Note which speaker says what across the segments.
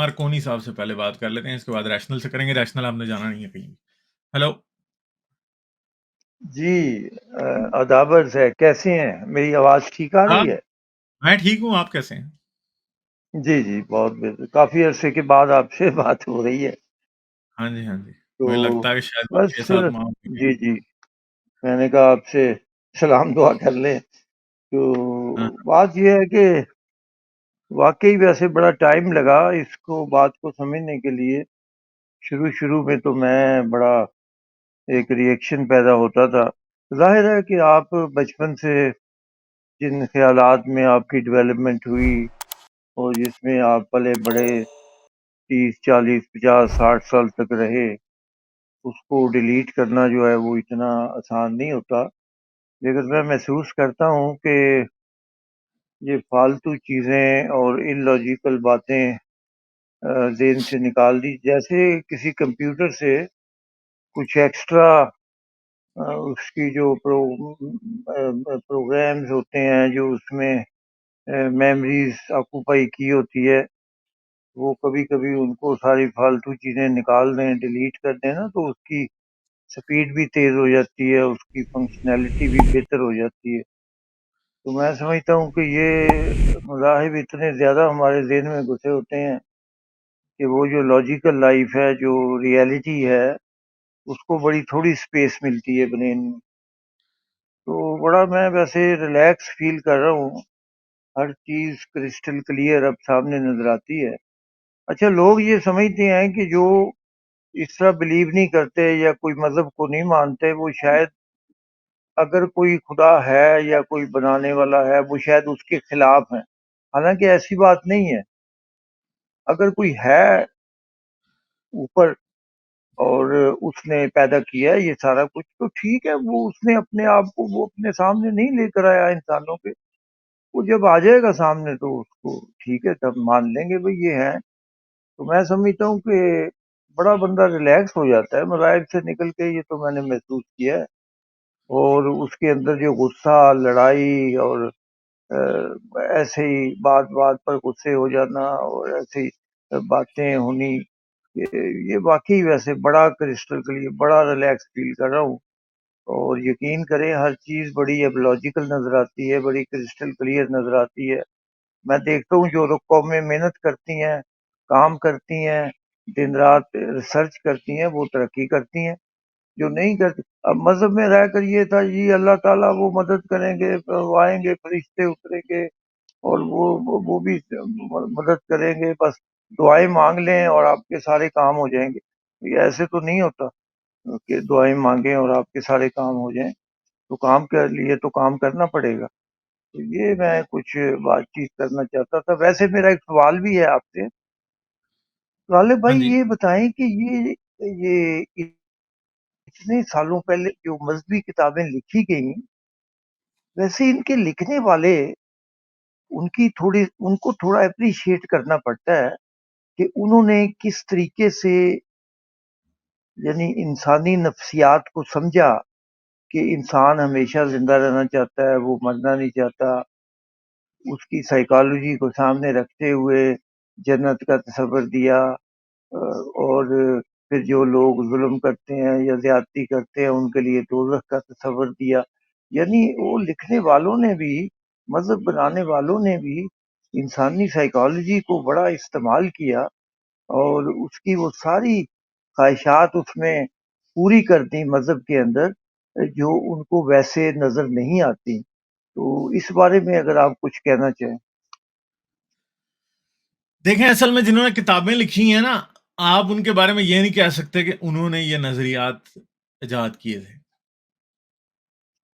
Speaker 1: Marconi صاحب سے پہلے بات کر لیتے ہیں، اس کے بعد ریشنل سے کریں گے. ریشنل آپ نے جانا نہیں ہے کہیں بھی. ہیلو.
Speaker 2: جی آداب عرض ہے، کیسے ہیں؟ میری آواز ٹھیک آ
Speaker 1: ہاں
Speaker 2: رہی ہے؟
Speaker 1: میں ٹھیک ہوں، آپ کیسے ہیں؟
Speaker 2: جی جی بہت بہتر، کافی عرصے کے بعد آپ سے بات ہو رہی ہے.
Speaker 1: ہاں جی ہاں جی،
Speaker 2: تو
Speaker 1: مجھے لگتا ہے کہ شاید
Speaker 2: بس
Speaker 1: 6-7 ماہ ہو چکے ہیں.
Speaker 2: جی جی میں نے کہا آپ سے سلام دعا کر لیں. تو
Speaker 1: ہاں
Speaker 2: بات یہ ہے کہ واقعی ویسے بڑا ٹائم لگا اس کو بات کو سمجھنے کے لیے. شروع میں تو میں بڑا ایک ریئیکشن پیدا ہوتا تھا. ظاہر ہے کہ آپ بچپن سے جن خیالات میں آپ کی ڈیولپمنٹ ہوئی اور جس میں آپ پلے بڑے 30 40 50 60 سال تک رہے، اس کو ڈیلیٹ کرنا جو ہے وہ اتنا آسان نہیں ہوتا. لیکن میں محسوس کرتا ہوں کہ یہ فالتو چیزیں اور ان لاجیکل باتیں ذہن سے نکال دی، جیسے کسی کمپیوٹر سے کچھ ایکسٹرا اس کی جو پروگرامز ہوتے ہیں، جو اس میں میموریز آکوپائی کی ہوتی ہے، وہ کبھی کبھی ان کو ساری فالتو چیزیں نکال دیں، ڈیلیٹ کر دیں نا، تو اس کی سپیڈ بھی تیز ہو جاتی ہے، اس کی فنکشنالٹی بھی بہتر ہو جاتی ہے. تو میں سمجھتا ہوں کہ یہ مذاہب اتنے زیادہ ہمارے ذہن میں گھسے ہوتے ہیں کہ وہ جو لاجیکل لائف ہے، جو ریئلٹی ہے، اس کو بڑی تھوڑی سپیس ملتی ہے برین میں. تو بڑا میں ویسے ریلیکس فیل کر رہا ہوں، ہر چیز کرسٹل کلیئر اب سامنے نظر آتی ہے. اچھا، لوگ یہ سمجھتے ہیں کہ جو اس طرح بلیو نہیں کرتے یا کوئی مذہب کو نہیں مانتے، وہ شاید اگر کوئی خدا ہے یا کوئی بنانے والا ہے، وہ شاید اس کے خلاف ہیں. حالانکہ ایسی بات نہیں ہے. اگر کوئی ہے اوپر اور اس نے پیدا کیا ہے یہ سارا کچھ، تو ٹھیک ہے، وہ اس نے اپنے آپ کو وہ اپنے سامنے نہیں لے کر آیا انسانوں کے. وہ جب آ جائے گا سامنے تو اس کو ٹھیک ہے، تب مان لیں گے بھئی یہ ہے. تو میں سمجھتا ہوں کہ بڑا بندہ ریلیکس ہو جاتا ہے مذاہب سے نکل کے. یہ تو میں نے محسوس کیا ہے. اور اس کے اندر جو غصہ، لڑائی اور ایسے ہی بات بات پر غصے ہو جانا اور ایسے ہی باتیں ہونی، یہ واقعی ویسے بڑا کرسٹل کے لیے بڑا ریلیکس فیل کر رہا ہوں. اور یقین کریں ہر چیز بڑی اب لاجیکل نظر آتی ہے، بڑی کرسٹل کلیئر نظر آتی ہے. میں دیکھتا ہوں جو لوگ قومیں محنت کرتی ہیں، کام کرتی ہیں، دن رات ریسرچ کرتی ہیں، وہ ترقی کرتی ہیں. جو نہیں کرتے، اب مذہب میں رہ کر یہ تھا جی اللہ تعالیٰ وہ مدد کریں گے، وہ آئیں گے، فرشتے اتریں گے اور وہ بھی مدد کریں گے، بس دعائیں مانگ لیں اور آپ کے سارے کام ہو جائیں گے. یہ ایسے تو نہیں ہوتا کہ دعائیں مانگیں اور آپ کے سارے کام ہو جائیں. تو کام کے لیے تو کام کرنا پڑے گا. تو یہ میں کچھ بات چیت کرنا چاہتا تھا. ویسے میرا ایک سوال بھی ہے آپ سے. غالب
Speaker 1: ہاں
Speaker 2: بھائی
Speaker 1: جی.
Speaker 2: یہ بتائیں کہ یہ اتنے سالوں پہلے جو مذہبی کتابیں لکھی گئیں، ویسے ان کے لکھنے والے ان کو تھوڑا اپریشیٹ کرنا پڑتا ہے کہ انہوں نے کس طریقے سے یعنی انسانی نفسیات کو سمجھا کہ انسان ہمیشہ زندہ رہنا چاہتا ہے، وہ مرنا نہیں چاہتا. اس کی سائیکالوجی کو سامنے رکھتے ہوئے جنت کا تصور دیا، اور پھر جو لوگ ظلم کرتے ہیں یا زیادتی کرتے ہیں ان کے لیے دوزخ کا تصور دیا. یعنی وہ لکھنے والوں نے بھی، مذہب بنانے والوں نے بھی انسانی سائیکالوجی کو بڑا استعمال کیا اور اس کی وہ ساری خواہشات اس میں پوری کر دی مذہب کے اندر، جو ان کو ویسے نظر نہیں آتی. تو اس بارے میں اگر آپ کچھ کہنا چاہیں.
Speaker 1: دیکھیں اصل میں جنہوں نے کتابیں لکھی ہیں نا، آپ ان کے بارے میں یہ نہیں کہہ سکتے کہ انہوں نے یہ نظریات ایجاد کیے تھے.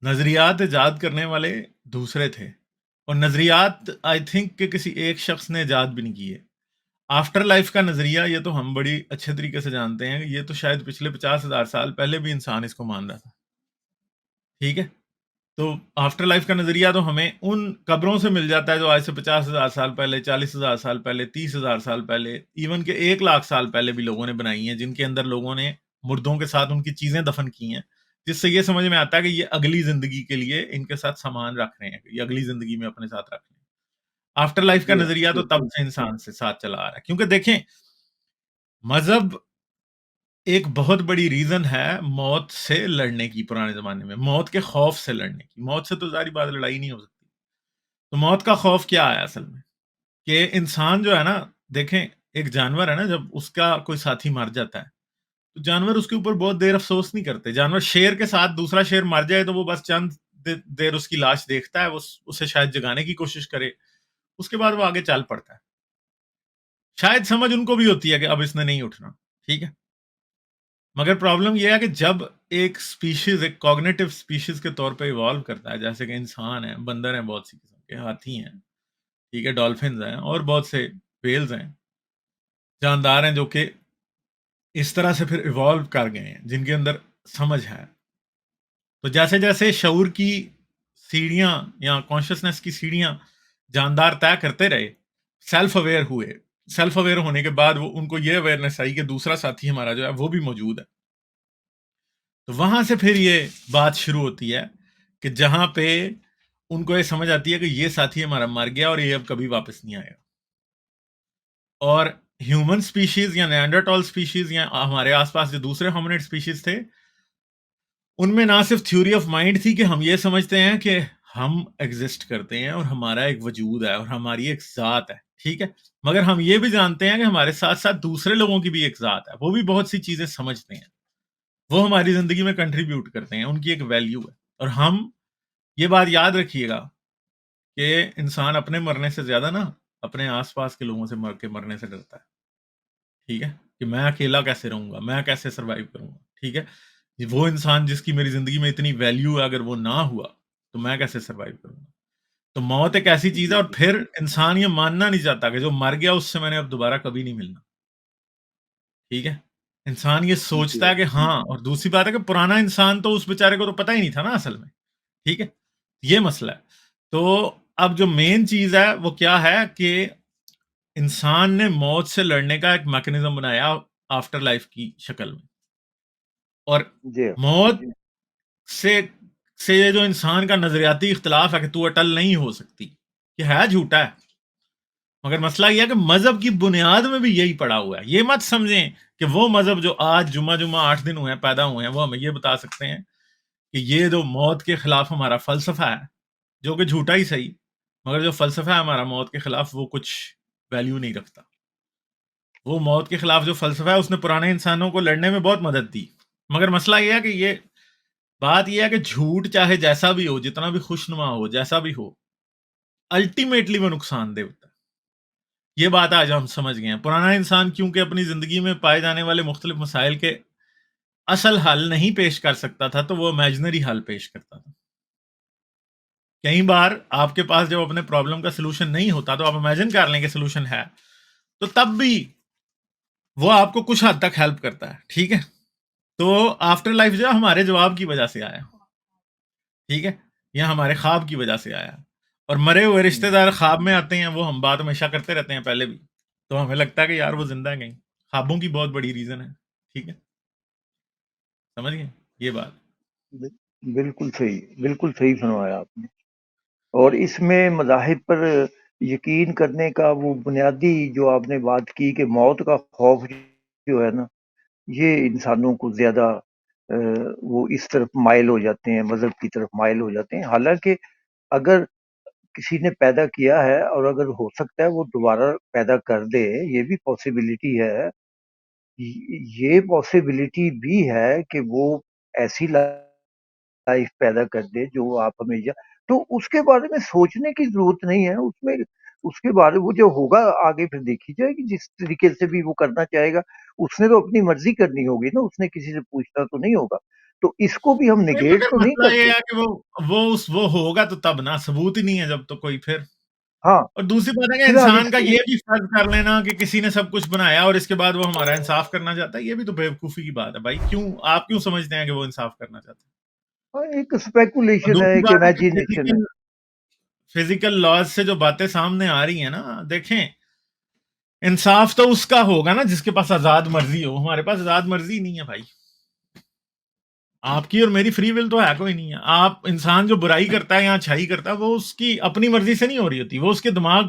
Speaker 1: نظریات ایجاد کرنے والے دوسرے تھے، اور نظریات آئی تھنک کہ کسی ایک شخص نے ایجاد بھی نہیں کیے. آفٹر لائف کا نظریہ یہ تو ہم بڑی اچھے طریقے سے جانتے ہیں، یہ تو شاید پچھلے 50,000 سال پہلے بھی انسان اس کو مان رہا تھا. ٹھیک ہے، تو آفٹر لائف کا نظریہ تو ہمیں ان قبروں سے مل جاتا ہے جو آج سے 50,000 سال پہلے، 40,000 سال پہلے، 30,000 سال پہلے، ایون کہ 1,00,000 سال پہلے بھی لوگوں نے بنائی ہیں، جن کے اندر لوگوں نے مردوں کے ساتھ ان کی چیزیں دفن کی ہیں، جس سے یہ سمجھ میں آتا ہے کہ یہ اگلی زندگی کے لیے ان کے ساتھ سامان رکھ رہے ہیں، یہ اگلی زندگی میں اپنے ساتھ رکھ رہے ہیں. آفٹر لائف کا
Speaker 2: جی
Speaker 1: نظریہ تو تب سے انسان سے ساتھ چلا آ رہا ہے، کیونکہ دیکھیں مذہب ایک بہت بڑی ریزن ہے موت سے لڑنے کی، پرانے زمانے میں موت کے خوف سے لڑنے کی. موت سے تو ظاہری بات لڑائی نہیں ہو سکتی. تو موت کا خوف کیا ہے اصل میں؟ کہ انسان جو ہے نا، دیکھیں ایک جانور ہے نا، جب اس کا کوئی ساتھی مر جاتا ہے تو جانور اس کے اوپر بہت دیر افسوس نہیں کرتے. جانور شیر کے ساتھ دوسرا شیر مر جائے تو وہ بس چند دیر اس کی لاش دیکھتا ہے، وہ اسے شاید جگانے کی کوشش کرے، اس کے بعد وہ آگے چل پڑتا ہے. شاید سمجھ ان کو بھی ہوتی ہے کہ اب اس نے نہیں اٹھنا، ٹھیک ہے. مگر پرابلم یہ ہے کہ جب ایک سپیشیز ایک کوگنیٹو سپیشیز کے طور پہ ایوالو کرتا ہے، جیسے کہ انسان ہیں، بندر ہیں، بہت سی قسم کے ہاتھی ہیں، ٹھیک ہے، ڈالفنز ہیں اور بہت سے ویلز ہیں، جاندار ہیں جو کہ اس طرح سے پھر ایوالو کر گئے ہیں، جن کے اندر سمجھ ہے. تو جیسے جیسے شعور کی سیڑھیاں یا کانشیسنس کی سیڑھیاں جاندار طے کرتے رہے، سیلف اویئر ہوئے، سیلف اویئر ہونے کے بعد وہ ان کو یہ اویئرنیس آئی کہ دوسرا ساتھی ہمارا جو ہے وہ بھی موجود ہے. تو وہاں سے پھر یہ بات شروع ہوتی ہے کہ جہاں پہ ان کو یہ سمجھ آتی ہے کہ یہ ساتھی ہمارا مر گیا اور یہ اب کبھی واپس نہیں آئے گا. اور ہیومن سپیشیز یا نیانڈرٹال سپیشیز یا ہمارے آس پاس جو دوسرے ہومنڈ سپیشیز تھے، ان میں نہ صرف تھیوری آف مائنڈ تھی کہ ہم یہ سمجھتے ہیں کہ ہم ایگزسٹ کرتے ہیں اور ہمارا ایک وجود ہے اور ہماری ایک ذات ہے، ٹھیک ہے، مگر ہم یہ بھی جانتے ہیں کہ ہمارے ساتھ ساتھ دوسرے لوگوں کی بھی ایک ذات ہے، وہ بھی بہت سی چیزیں سمجھتے ہیں، وہ ہماری زندگی میں کنٹریبیوٹ کرتے ہیں، ان کی ایک ویلیو ہے. اور ہم یہ بات یاد رکھیے گا کہ انسان اپنے مرنے سے زیادہ نا اپنے آس پاس کے لوگوں سے مرنے سے ڈرتا ہے، ٹھیک ہے، کہ میں اکیلا کیسے رہوں گا، میں کیسے سروائیو کروں گا، ٹھیک ہے. وہ انسان جس کی میری زندگی میں اتنی ویلیو ہے، اگر وہ نہ ہوا تو میں کیسے سروائیو کروں گا. تو موت ایک ایسی چیز ہے، اور پھر انسان یہ ماننا نہیں چاہتا کہ جو مر گیا اس سے میں نے اب دوبارہ کبھی نہیں ملنا، ٹھیک ہے. انسان یہ سوچتا ہے کہ ہاں، اور دوسری بات ہے کہ پرانا انسان تو اس بیچارے کو تو پتہ ہی نہیں تھا نا اصل میں، ٹھیک ہے، یہ مسئلہ ہے. تو اب جو مین چیز ہے وہ کیا ہے کہ انسان نے موت سے لڑنے کا ایک میکنزم بنایا آفٹر لائف کی شکل میں. اور
Speaker 2: جی
Speaker 1: موت سے یہ جو انسان کا نظریاتی اختلاف ہے کہ تو اٹل نہیں ہو سکتی، یہ ہے جھوٹا ہے. مگر مسئلہ یہ ہے کہ مذہب کی بنیاد میں بھی یہی پڑا ہوا ہے. یہ مت سمجھیں کہ وہ مذہب جو آج جمعہ 8 دن ہوئے ہیں پیدا ہوئے ہیں وہ ہمیں یہ بتا سکتے ہیں کہ یہ جو موت کے خلاف ہمارا فلسفہ ہے، جو کہ جھوٹا ہی صحیح، مگر جو فلسفہ ہے ہمارا موت کے خلاف وہ کچھ ویلیو نہیں رکھتا. وہ موت کے خلاف جو فلسفہ ہے اس نے پرانے انسانوں کو لڑنے میں بہت مدد دی. مگر مسئلہ یہ ہے کہ یہ بات یہ ہے کہ جھوٹ چاہے جیسا بھی ہو، جتنا بھی خوشنما ہو، جیسا بھی ہو، الٹیمیٹلی وہ نقصان دہ ہوتا ہے. یہ بات آج ہم سمجھ گئے ہیں. پرانا انسان کیونکہ اپنی زندگی میں پائے جانے والے مختلف مسائل کے اصل حل نہیں پیش کر سکتا تھا تو وہ امیجنری حل پیش کرتا تھا. کئی بار آپ کے پاس جب اپنے پرابلم کا سلوشن نہیں ہوتا تو آپ امیجن کر لیں کہ سلوشن ہے، تو تب بھی وہ آپ کو کچھ حد تک ہیلپ کرتا ہے، ٹھیک ہے. تو آفٹر لائف جو ہمارے جواب کی وجہ سے آیا، ٹھیک ہے، یا ہمارے خواب کی وجہ سے آیا. اور مرے ہوئے رشتہ دار خواب میں آتے ہیں، وہ ہم بات ہمیشہ کرتے رہتے ہیں پہلے بھی، تو ہمیں لگتا ہے کہ یار وہ زندہ ہیں. کہیں خوابوں کی بہت بڑی ریزن ہے، ٹھیک ہے، سمجھ گئے یہ بات.
Speaker 2: بالکل صحیح فرمایا آپ نے. اور اس میں مذاہب پر یقین کرنے کا وہ بنیادی جو آپ نے بات کی کہ موت کا خوف جو ہے نا، یہ انسانوں کو زیادہ وہ اس طرف مائل ہو جاتے ہیں، مذہب کی طرف مائل ہو جاتے ہیں. حالانکہ اگر کسی نے پیدا کیا ہے اور اگر ہو سکتا ہے وہ دوبارہ پیدا کر دے، یہ بھی پاسبلٹی ہے. یہ پاسبلٹی بھی ہے کہ وہ ایسی لائف پیدا کر دے جو آپ ہمیشہ، تو اس کے بارے میں سوچنے کی ضرورت نہیں ہے. اس کے بارے وہ جو ہوگا آگے پھر دیکھی جائے گی، جس طریقے سے بھی وہ کرنا چاہے گا. اس نے تو اپنی مرضی کرنی ہوگی نا، اس نے کسی سے پوچھنا تو نہیں ہوگا. تو اس کو بھی ہم نگیٹ
Speaker 1: مگر
Speaker 2: تو نہیں
Speaker 1: مسئلہ یہ
Speaker 2: کرتے.
Speaker 1: ہے کہ وہ ہوگا تو تب نا، ثبوت ہی نہیں ہے جب تو کوئی. پھر
Speaker 2: ہاں،
Speaker 1: اور دوسری بات ہے کہ
Speaker 2: فی الحال
Speaker 1: انسان
Speaker 2: اس
Speaker 1: کا
Speaker 2: کو
Speaker 1: یہ بھی فرض کر لینا کہ کسی نے سب کچھ بنایا اور اس کے بعد وہ ہمارا انصاف کرنا چاہتا ہے، یہ بھی تو بیوقوفی کی بات ہے بھائی. آپ کیوں سمجھتے ہیں کہ وہ انصاف کرنا چاہتا ہے؟
Speaker 2: ایک
Speaker 1: اور
Speaker 2: اسپیکولیشن ہے،
Speaker 1: دوسری
Speaker 2: ایک
Speaker 1: بات ہے کہ
Speaker 2: امیجنیشن ہے.
Speaker 1: فزیکل لاز سے جو باتیں سامنے آ رہی ہیں نا، دیکھیں انصاف تو اس کا ہوگا نا جس کے پاس آزاد مرضی ہو. ہمارے پاس آزاد مرضی نہیں ہے بھائی. آپ کی اور میری فری ول تو ہے کوئی نہیں ہے. آپ انسان جو برائی کرتا ہے یا اچھائی کرتا ہے وہ اس کی اپنی مرضی سے نہیں ہو رہی ہوتی، وہ اس کے دماغ